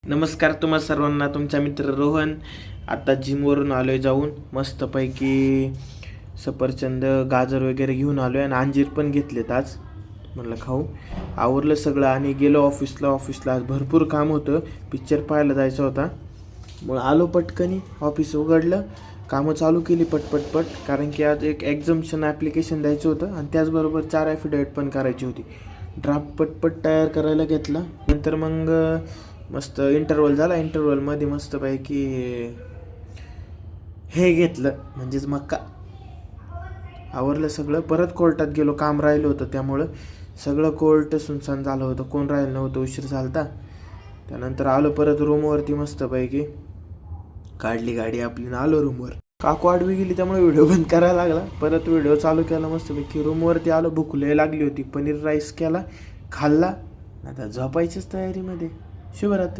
नमस्कार तुम्हा सर्वांना. तुमचा मित्र रोहन. आता जिमवरून आलो आहे जाऊन. मस्तपैकी सफरचंद गाजर वगैरे घेऊन आलो आहे आणि अंजीर पण घेतलेत आज. म्हणलं खाऊ. आवरलं सगळं आणि गेलो ऑफिसला आज भरपूर काम होतं. पिक्चर पाहायला जायचा होता. मग आलो पटकनी. ऑफिस उघडलं, कामं चालू केली पटपट. कारण की आज एक एक्झम्पशन ॲप्लिकेशन द्यायचं होतं आणि त्याचबरोबर 4 ॲफिडेविट पण करायची होती. ड्राफ्ट पटपट तयार करायला घेतला. नंतर मग मस्त इंटरवल झाला. इंटरवलमध्ये मस्तपैकी हे घेतलं, म्हणजेच मक्का. आवरलं सगळं. परत कोर्टात गेलो, काम राहिलं होतं त्यामुळं सगळं कोर्ट सुनसान झालं होतं. कोण राहिलं नव्हतं, उशीर झालता. त्यानंतर आलो परत रूमवरती. मस्तपैकी काढली गाडी आपली ना आलो रूमवर. काकू आडवी गेली त्यामुळे व्हिडिओ बंद करायला लागला. परत व्हिडिओ चालू केला. मस्तपैकी रूमवरती आलो. भूक लय लागली होती. पनीर राईस केला, खाल्ला. आता झोपायच्याच तयारीमध्ये. शुभरात्री.